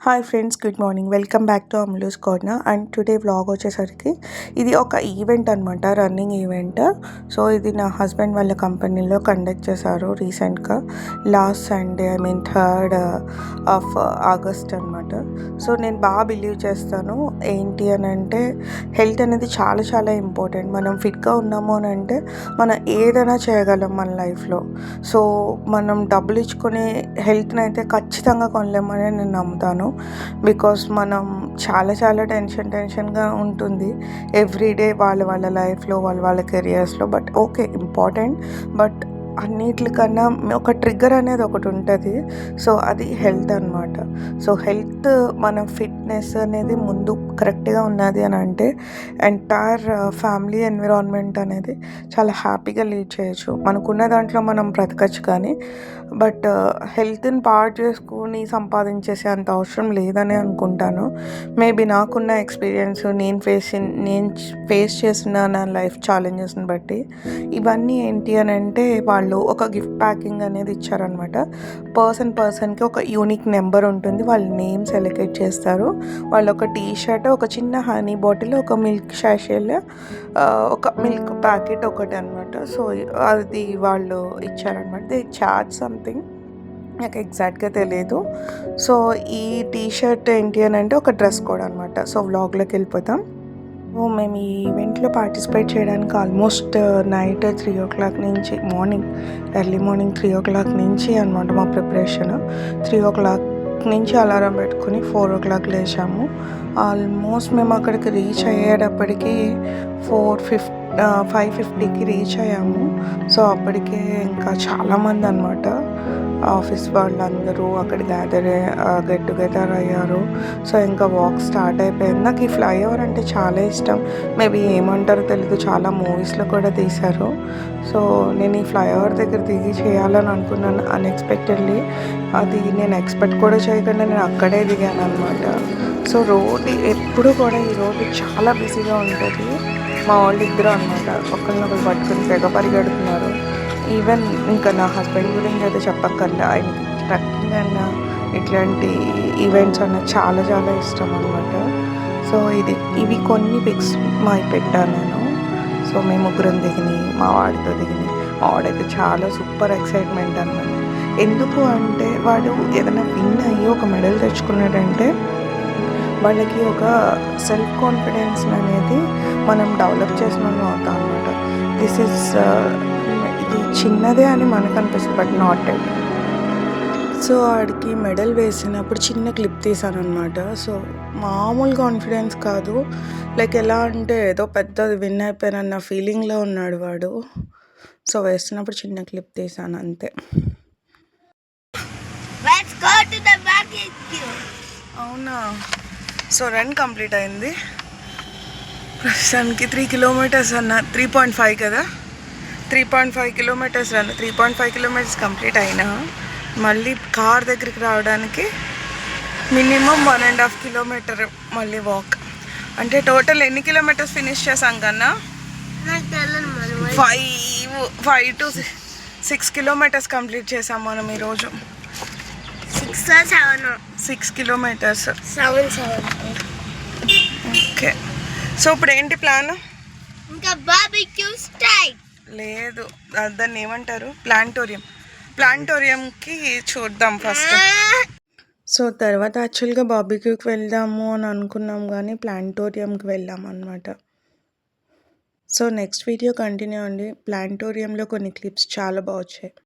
Hi friends, good morning. Welcome back to Amloo's corner. And today vlog వచ్చేసరికి ఇది ఒక event అనమాట, రన్నింగ్ ఈవెంట్. సో ఇది నా హస్బెండ్ వాళ్ళ కంపెనీలో కండక్ట్ చేశారు రీసెంట్గా, last Sunday, I mean 3rd of August అనమాట. సో నేను బాగా బిలీవ్ చేస్తాను ఏంటి అని అంటే, హెల్త్ అనేది చాలా చాలా ఇంపార్టెంట్. మనం ఫిట్గా ఉన్నాము అని అంటే మనం ఏదైనా చేయగలం మన లైఫ్లో. సో మనం డబ్బులు ఇచ్చుకొని హెల్త్ని అయితే ఖచ్చితంగా కొనలేమని నేను నమ్ముతాను. బికాస్ మనం చాలా టెన్షన్గా ఉంటుంది ఎవ్రీడే వాళ్ళ లైఫ్లో, వాళ్ళ కెరియర్స్లో. But okay, important. బట్ అన్నిటికన్నా ఒక ట్రిగ్గర్ అనేది ఒకటి ఉంటుంది. సో అది హెల్త్ అనమాట. సో హెల్త్, మన ఫిట్నెస్ అనేది ముందు కరెక్ట్గా ఉన్నది అని అంటే ఎంటైర్ ఫ్యామిలీ ఎన్విరాన్మెంట్ అనేది చాలా హ్యాపీగా లీడ్ చేయొచ్చు. మనకున్న దాంట్లో మనం బ్రతకచ్చు, కానీ బట్ హెల్త్ని పాడు చేసుకుని సంపాదించేసే అంత అవసరం లేదని అనుకుంటాను. మేబీ నాకున్న ఎక్స్పీరియన్స్, నేను ఫేస్ చేసిన నా లైఫ్ ఛాలెంజెస్ని బట్టి ఇవన్నీ ఏంటి అని అంటే, వాళ్ళు ఒక గిఫ్ట్ ప్యాకింగ్ అనేది ఇచ్చారనమాట. పర్సన్కి ఒక యూనిక్ నెంబర్ ఉంటుంది, వాళ్ళ నేమ్ సెలెక్ట్ చేస్తారు. వాళ్ళు ఒక టీ షర్ట్, ఒక చిన్న హనీ బాటిల్, ఒక మిల్క్ షాషేలో ఒక మిల్క్ ప్యాకెట్ ఒకటి అనమాట. సో అది వాళ్ళు ఇచ్చారనమాట. దే చార్జ్ సంథింగ్, నాకు ఎగ్జాక్ట్గా తెలియదు. సో ఈ టీ షర్ట్ ఏంటి అని అంటే ఒక డ్రెస్ కోడ్ అనమాట. సో వ్లాగ్లోకి వెళ్ళిపోతాం. మేము ఈ ఈవెంట్లో పార్టిసిపేట్ చేయడానికి ఆల్మోస్ట్ నైట్ 3 o'clock నుంచి, ఎర్లీ మార్నింగ్ 3 o'clock నుంచి అనమాట మా ప్రిపరేషన్. 3 o'clock నుంచి అలారం పెట్టుకుని 4 o'clock లేచాము. ఆల్మోస్ట్ మేము అక్కడికి రీచ్ అయ్యేటప్పటికి 5:50కి రీచ్ అయ్యాము. సో అప్పటికే ఇంకా చాలామంది అనమాట, ఆఫీస్ వాళ్ళందరూ అక్కడ గెట్ టుగెదర్ అయ్యారు. సో ఇంకా వాక్ స్టార్ట్ అయిపోయింది. నాకు ఈ ఫ్లైఓవర్ అంటే చాలా ఇష్టం. మేబీ ఏమంటారో తెలీదు, చాలా మూవీస్లో కూడా తీశారు. సో నేను ఈ ఫ్లైఓవర్ దగ్గర దిగి చేయాలని అనుకున్నాను. అన్ఎక్స్పెక్టెడ్లీ అది నేను ఎక్స్పెక్ట్ కూడా చేయకుండా నేను అక్కడే దిగాను అనమాట. సో రోడ్ ఎప్పుడు కూడా ఈ రోడ్డు చాలా బిజీగా ఉంటుంది. మా వాళ్ళు ఇద్దరు అనమాట, ఒకరినొకరు పట్టుకుని తెగ పరిగెడుతున్నారు. ఈవెన్ ఇంకా నా హస్బెండ్ గురించి అయితే చెప్పక్కర్లే, ఆయనకి ట్రెక్కింగ్ అన్న ఇట్లాంటి ఈవెంట్స్ అన్న చాలా ఇష్టం అనమాట. సో ఇవి కొన్ని పిక్స్ పెట్టాను నేను. సో మేము ముగ్గురం దిగినాయి, మా వాడితో దిగినాయి. మా వాడైతే చాలా సూపర్ ఎక్సైట్మెంట్ అనమాట. ఎందుకు అంటే, వాడు ఏదైనా విన్ అయ్యి ఒక మెడల్ తెచ్చుకున్నాడంటే వాళ్ళకి ఒక సెల్ఫ్ కాన్ఫిడెన్స్ అనేది మనం డెవలప్ చేసిన అవుతాం అనమాట. ఇది చిన్నదే అని మనకు అనిపిస్తుంది, బట్ నాట్ ఇట్. సో వాడికి మెడల్ వేసినప్పుడు చిన్న క్లిప్ తీసాను అనమాట. సో మామూలు కాన్ఫిడెన్స్ కాదు, లైక్ ఎలా అంటే ఏదో పెద్దది విన్ అయిపోయానన్న ఫీలింగ్లో ఉన్నాడు వాడు. సో వేస్తున్నప్పుడు చిన్న క్లిప్ తీసాను అంతే. అవునా? సో రన్ కంప్లీట్ అయింది ప్రస్తుతానికి. 3 kilometers అన్న, 3.5 కదా, 3.5 kilometers రన్. 3.5 kilometers కంప్లీట్ అయినా మళ్ళీ కార్ దగ్గరికి రావడానికి మినిమం 1.5 kilometer మళ్ళీ వాక్. అంటే టోటల్ ఎన్ని కిలోమీటర్స్ ఫినిష్ చేసాం కన్నా? 5 to 6 kilometers కంప్లీట్ చేసాం మనం ఈరోజు. 6 kilometers. ఓకే. సో ఇప్పుడు ఏంటి ప్లాన్? ఇంకా బార్బిక్యూ స్టైల్ లేదు, దాన్ని ఏమంటారు, ప్లాంటోరియంకి చూద్దాం ఫస్ట్. సో తర్వాత యాక్చువల్గా బార్బిక్యూకి వెళ్దాము అని అనుకున్నాం, కానీ ప్లాంటోరియంకి వెళ్ళాం అనమాట. సో నెక్స్ట్ వీడియో కంటిన్యూ అండి. ప్లాంటోరియంలో కొన్ని క్లిప్స్ చాలా బాగా వచ్చాయి.